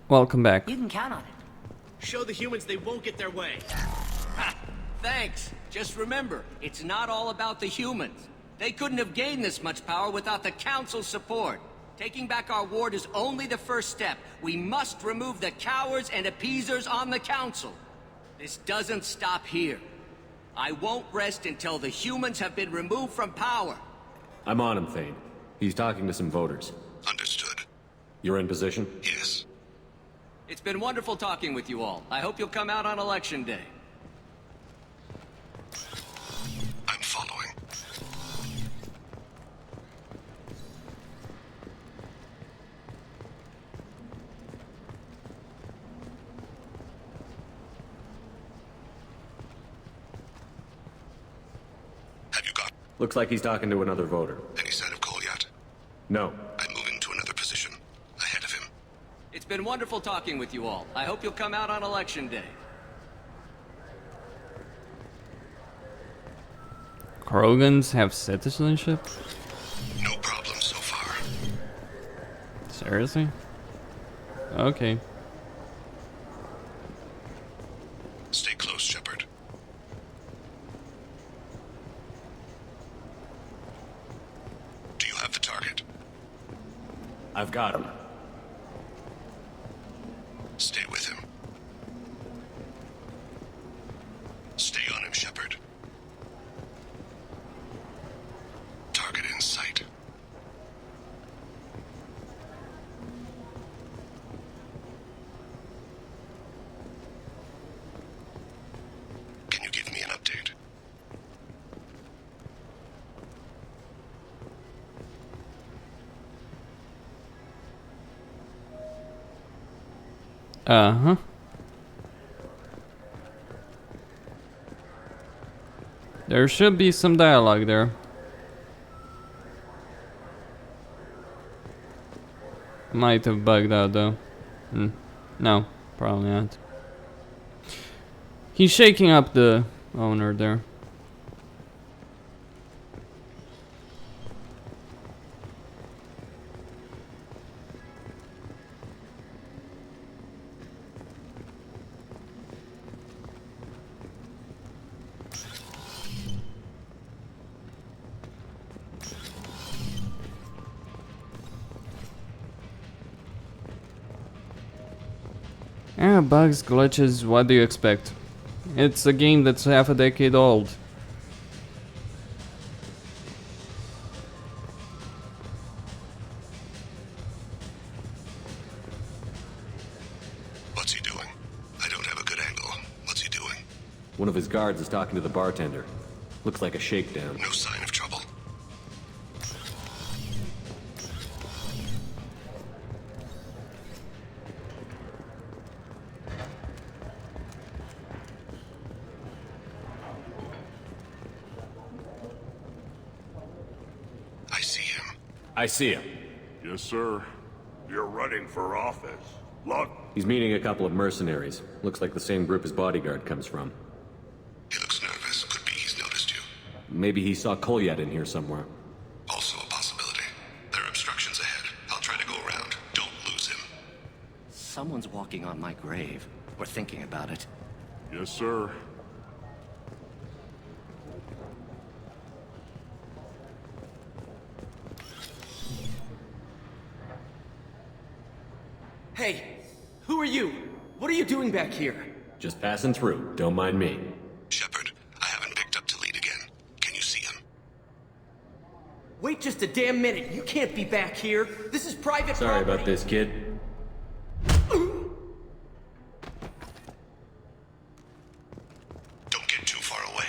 Welcome back. You can count on it. Show the humans they won't get their way. Ha! Thanks. Just remember, it's not all about the humans. They couldn't have gained this much power without the Council's support. Taking back our ward is only the first step. We must remove the cowards and appeasers on the Council. This doesn't stop here. I won't rest until the humans have been removed from power. I'm on him, Thane. He's talking to some voters. Understood. You're in position? Yes. It's been wonderful talking with you all. I hope you'll come out on Election Day. I'm following. Have you got Looks like he's talking to another voter. any sign of Cole yet? No. I'm moving to another position. Ahead of him. It's been wonderful talking with you all. I hope you'll come out on Election Day. Krogans have citizenship? No problem so far. Seriously? Okay. Stay close, Shepard. Do you have the target? I've got him. Stay with him. Stay on him, Shepard. Target in sight. Can you give me an update? Uh-huh. There should be some dialogue there. Might have bugged out though. No, probably not. He's shaking up the owner there. Yeah, bugs, glitches, what do you expect? It's a game that's half a decade old. What's he doing? I don't have a good angle. What's he doing? One of his guards is talking to the bartender. Looks like a shakedown. No sign of trouble. I see him. I see him. Yes, sir. You're running for office. Look, He's meeting a couple of mercenaries. Looks like the same group his bodyguard comes from. He looks nervous. Could be he's noticed you. Maybe he saw Kolyat in here somewhere. Also a possibility. There are obstructions ahead. I'll try to go around. Don't lose him. Someone's walking on my grave. Or thinking about it. yes, sir. Hey, who are you? What are you doing back here? Just passing through. Don't mind me. Shepard, I haven't picked up Talid again. Can you see him? Wait just a damn minute. You can't be back here. This is private Sorry property. about this, kid. Don't get too far away.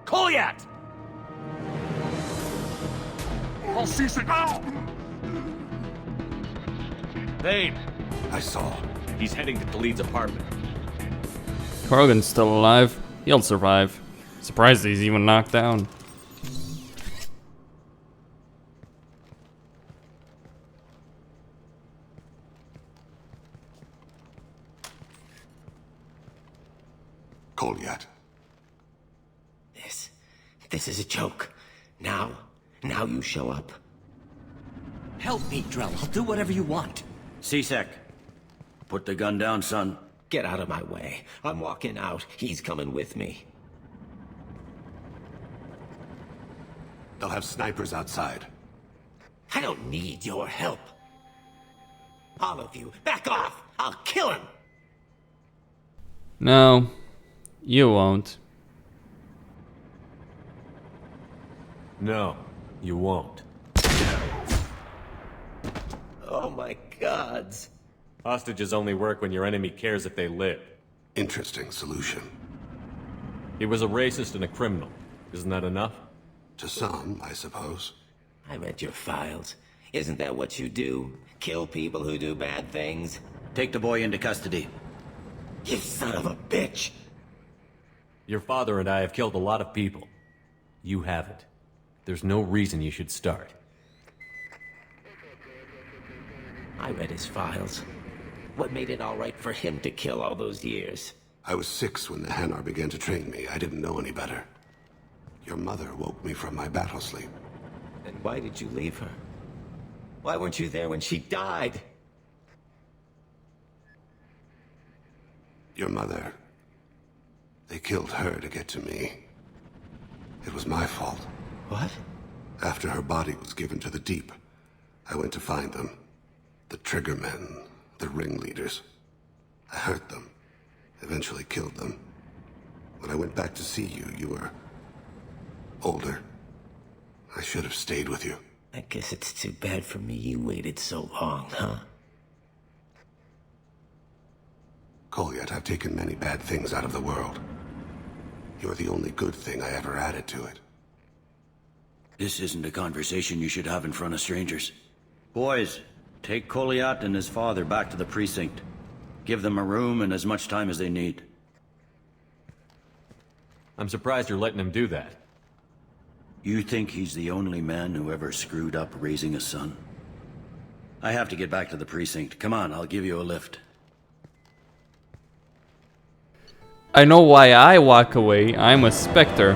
Kolyat! I'll cease it now! Thane! I saw. He's heading to Talid's apartment. Krogan's still alive. He'll survive. Surprised he's even knocked down. Goliath. This is a joke. Now you show up. Help me, Drell. I'll do whatever you want. C-Sec, put the gun down, son. Get out of my way. I'm walking out. He's coming with me. They'll have snipers outside. I don't need your help. All of you, back off! I'll kill him! No, you won't. No, you won't. Oh my gods. Hostages only work when your enemy cares if they live. Interesting solution. He was a racist and a criminal. Isn't that enough? To some, I suppose. I read your files. Isn't that what you do? Kill people who do bad things? Take the boy into custody. You son of a bitch! Your father and I have killed a lot of people. You haven't. There's no reason you should start. I read his files. What made it all right for him to kill all those years? I was 6 when the Hanar began to train me. I didn't know any better. Your mother woke me from my battle sleep. And why did you leave her? Why weren't you there when she died? Your mother... They killed her to get to me. It was my fault. What? After her body was given to the deep, I went to find them. The triggermen, the ringleaders. I hurt them, eventually killed them. When I went back to see you, you were... older. I should have stayed with you. I guess it's too bad for me you waited so long, huh? Goliath, I've taken many bad things out of the world. You're the only good thing I ever added to it. This isn't a conversation you should have in front of strangers. Boys, take Goliath and his father back to the precinct. Give them a room and as much time as they need. I'm surprised you're letting him do that. You think he's the only man who ever screwed up raising a son? I have to get back to the precinct. Come on, I'll give you a lift. I know why I walk away. I'm a Spectre.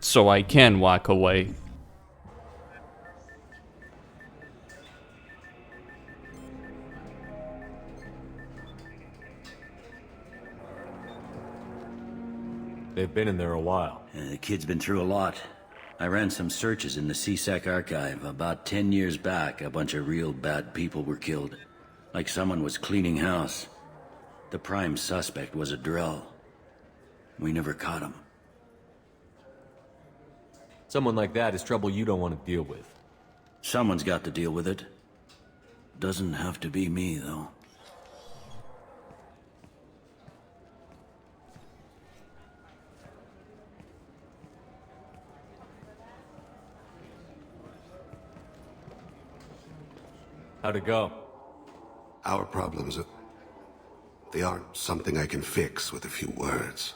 So I can walk away. They've been in there a while. The kid's been through a lot. I ran some searches in the C-Sec archive. About 10 years back, a bunch of real bad people were killed. Like someone was cleaning house. The prime suspect was a Drell. We never caught him. Someone like that is trouble you don't want to deal with. Someone's got to deal with it. Doesn't have to be me, though. How'd it go? Our problems are... they aren't something I can fix with a few words.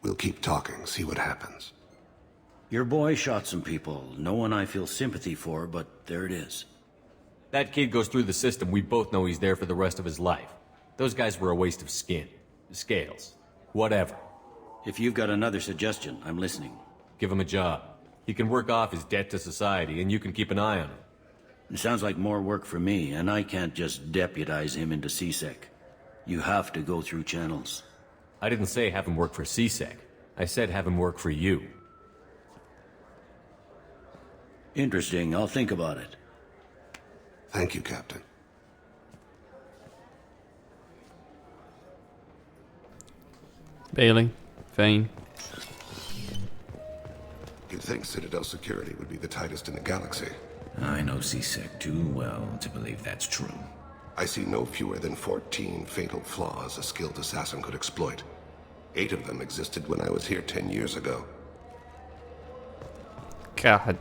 We'll keep talking, see what happens. Your boy shot some people. No one I feel sympathy for, but there it is. That kid goes through the system. We both know he's there for the rest of his life. Those guys were a waste of skin. Scales. Whatever. If you've got another suggestion, I'm listening. Give him a job. He can work off his debt to society, and you can keep an eye on him. It sounds like more work for me, and I can't just deputize him into C-Sec. You have to go through channels. I didn't say have him work for C-Sec. I said have him work for you. Interesting. I'll think about it. Thank you, Captain. Bailey, Thane. You'd think Citadel security would be the tightest in the galaxy. I know C-Sec too well to believe that's true. I see no fewer than 14 fatal flaws a skilled assassin could exploit. 8 of them existed when I was here 10 years ago. God.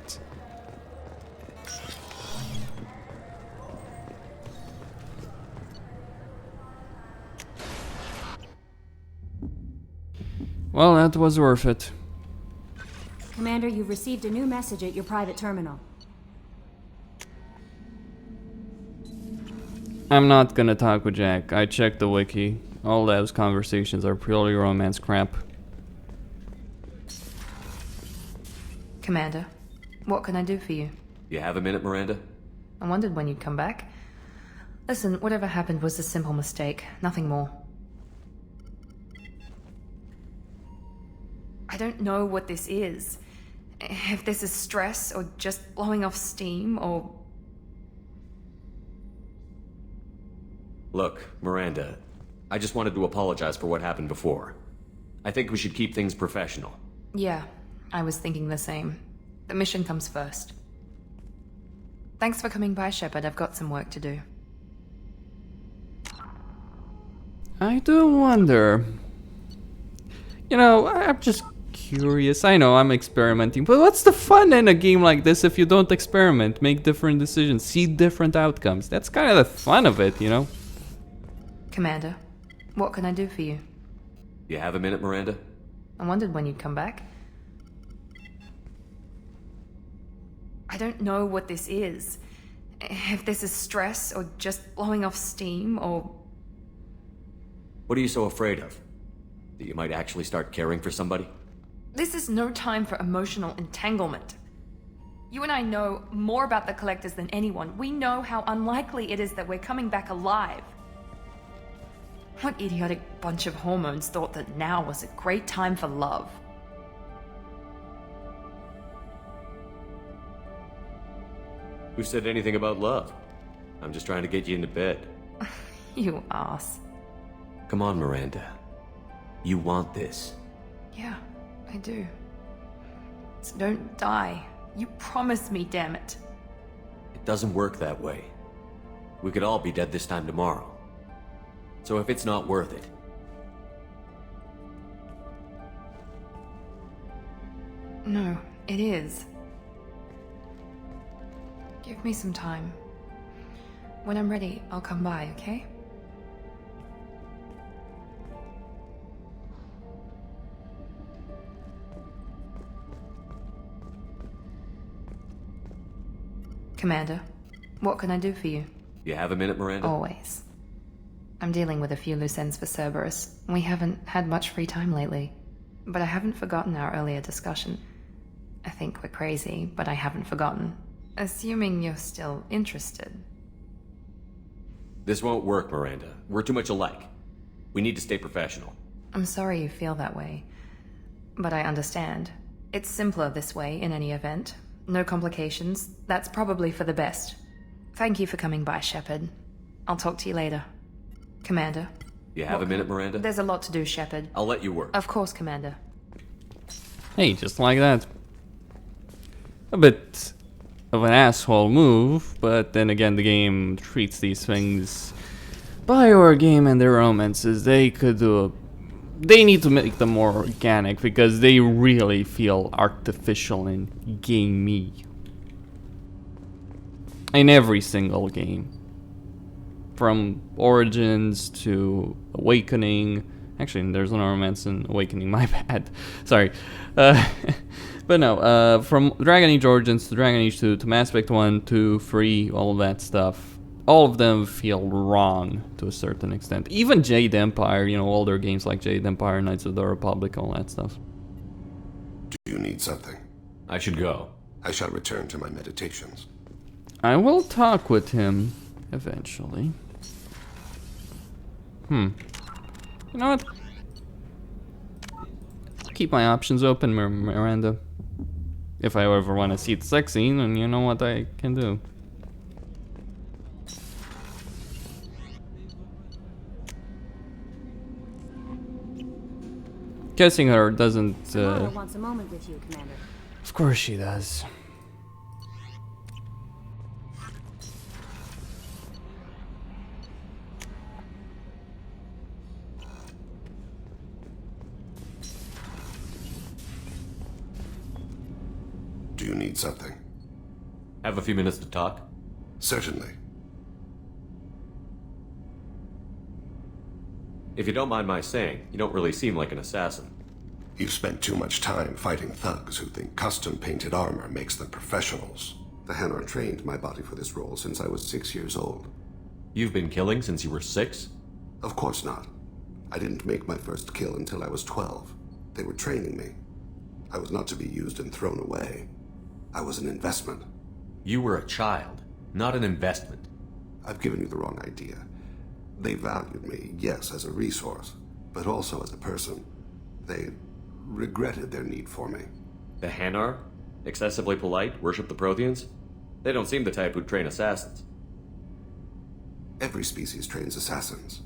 Well, that was worth it. Commander, you've received a new message at your private terminal. I'm not gonna talk with Jack. I checked the wiki. All those conversations are purely romance crap. Commander, what can I do for you? You have a minute, Miranda? I wondered when you'd come back. Listen, whatever happened was a simple mistake, nothing more. I don't know what this is. If this is stress, or just blowing off steam, or... Look, Miranda, I just wanted to apologize for what happened before. I think we should keep things professional. Yeah, I was thinking the same. The mission comes first. Thanks for coming by, Shepard. I've got some work to do. I do wonder. You know, I'm just curious. I know I'm experimenting, but what's the fun in a game like this if you don't experiment, make different decisions, see different outcomes? That's kind of the fun of it, you know? Commander, what can I do for you? You have a minute, Miranda? I wondered when you'd come back. I don't know what this is. If this is stress, or just blowing off steam, or... What are you so afraid of? That you might actually start caring for somebody? This is no time for emotional entanglement. You and I know more about the Collectors than anyone. We know how unlikely it is that we're coming back alive. What idiotic bunch of hormones thought that now was a great time for love? Who said anything about love? I'm just trying to get you into bed. You ass. Come on, Miranda. You want this. Yeah, I do. So don't die. You promised me, damn it. It doesn't work that way. We could all be dead this time tomorrow. So if it's not worth it... No, it is. Give me some time. When I'm ready, I'll come by, okay? Commander, what can I do for you? You have a minute, Miranda? Always. I'm dealing with a few loose ends for Cerberus. We haven't had much free time lately. But I haven't forgotten our earlier discussion. I think we're crazy, but I haven't forgotten. Assuming you're still interested. This won't work, Miranda. We're too much alike. We need to stay professional. I'm sorry you feel that way. But I understand. It's simpler this way in any event. No complications. That's probably for the best. Thank you for coming by, Shepard. I'll talk to you later. Commander. You have a minute, Miranda? There's a lot to do, Shepard. I'll let you work. Of course, Commander. Hey, just like that. A bit of an asshole move, but then again, the game treats these things... BioWare game and their romances, they could do... They need to make them more organic, because they really feel artificial and gamey. In every single game. From Origins to Awakening. Actually, there's no romance in Awakening, my bad. Sorry. But no, from Dragon Age Origins to Dragon Age 2 to Mass Effect 1, 2, 3, all that stuff. All of them feel wrong to a certain extent. Even Jade Empire, you know, older games like Jade Empire, Knights of the Republic, all that stuff. Do you need something? I should go. I shall return to my meditations. I will talk with him eventually. You know what? Keep my options open, Miranda. If I ever want to see the sex scene, then you know what I can do. Kissing her doesn't... Samara wants a moment with you, Commander. Of course she does. Do you need something? Have a few minutes to talk? Certainly. If you don't mind my saying, you don't really seem like an assassin. You've spent too much time fighting thugs who think custom-painted armor makes them professionals. The Hanar trained my body for this role since I was 6 years old. You've been killing since you were 6? Of course not. I didn't make my first kill until I was 12. They were training me. I was not to be used and thrown away. I was an investment. You were a child, not an investment. I've given you the wrong idea. They valued me, yes, as a resource, but also as a person. They regretted their need for me. The Hanar? Excessively polite, worship the Protheans? They don't seem the type who'd train assassins. Every species trains assassins.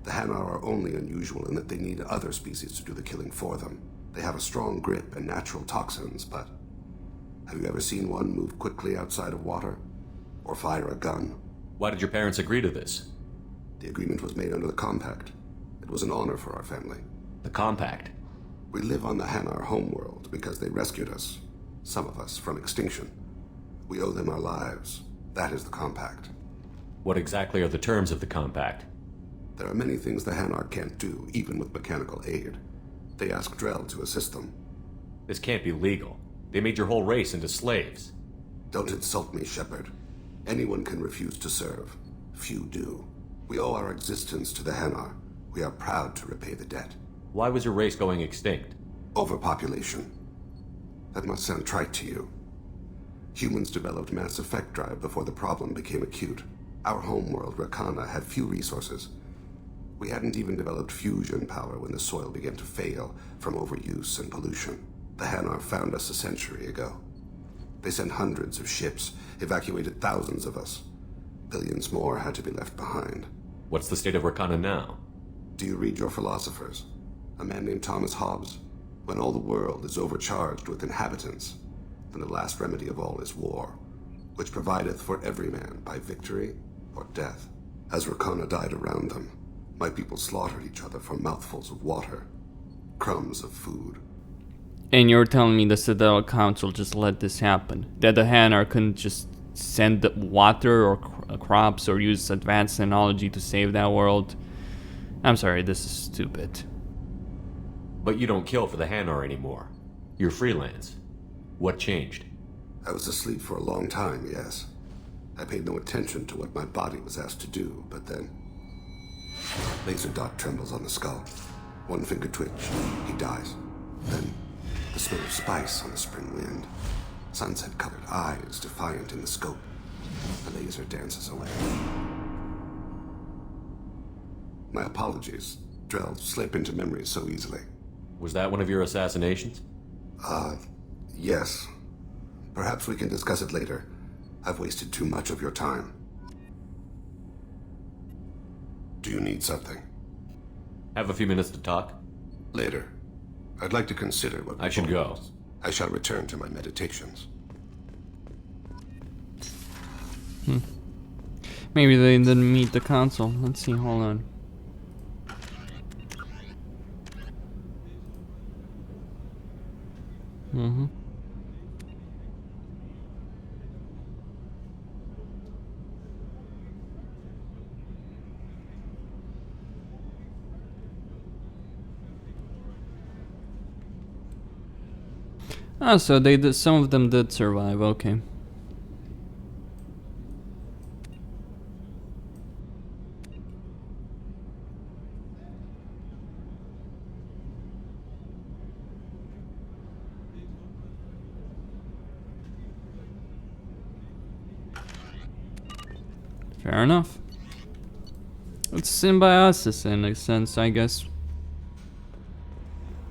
The Hanar are only unusual in that they need other species to do the killing for them. They have a strong grip and natural toxins, but have you ever seen one move quickly outside of water? Or fire a gun? Why did your parents agree to this? The agreement was made under the Compact. It was an honor for our family. The Compact? We live on the Hanar homeworld because they rescued us, some of us, from extinction. We owe them our lives. That is the Compact. What exactly are the terms of the Compact? There are many things the Hanar can't do, even with mechanical aid. They ask Drell to assist them. This can't be legal. They made your whole race into slaves. Don't insult me, Shepard. Anyone can refuse to serve. Few do. We owe our existence to the Hanar. We are proud to repay the debt. Why was your race going extinct? Overpopulation. That must sound trite to you. Humans developed mass effect drive before the problem became acute. Our homeworld, Rakana, had few resources. We hadn't even developed fusion power when the soil began to fail from overuse and pollution. The Hanar found us a century ago. They sent hundreds of ships, evacuated thousands of us. Billions more had to be left behind. What's the state of Rakana now? Do you read your philosophers? A man named Thomas Hobbes? When all the world is overcharged with inhabitants, then the last remedy of all is war, which provideth for every man by victory or death. As Rakana died around them, my people slaughtered each other for mouthfuls of water, crumbs of food. And you're telling me the Citadel Council just let this happen? That the Hanar couldn't just send the water or crops or use advanced technology to save that world? I'm sorry, this is stupid. But you don't kill for the Hanar anymore. You're freelance. What changed? I was asleep for a long time, yes. I paid no attention to what my body was asked to do, but then... Laser dot trembles on the skull. One finger twitch, he dies. Then, the smell of spice on the spring wind. Sunset-colored eyes defiant in the scope. The laser dances away. My apologies. Drell slip into memory so easily. Was that one of your assassinations? Yes. Perhaps we can discuss it later. I've wasted too much of your time. Do you need something? Have a few minutes to talk? Later. I'd like to consider what... I should go. I shall return to my meditations. Maybe they didn't meet the council. Let's see, hold on. Ah, so they did, some of them did survive, okay. Fair enough. It's symbiosis in a sense, I guess.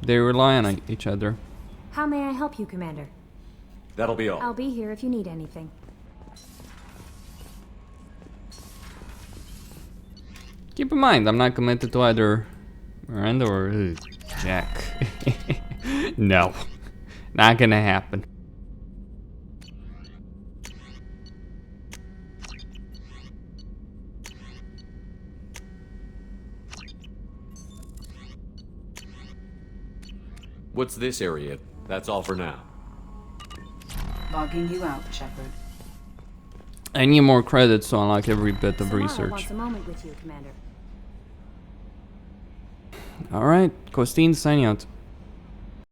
They rely on each other. How may I help you, Commander? That'll be all. I'll be here if you need anything. Keep in mind, I'm not committed to either Miranda or Jack. No, not gonna happen. What's this area? That's all for now. Logging you out, Shepard. I need more credits to unlock every bit of Samara research. wants a moment with you, Commander. Alright, Costin signing out.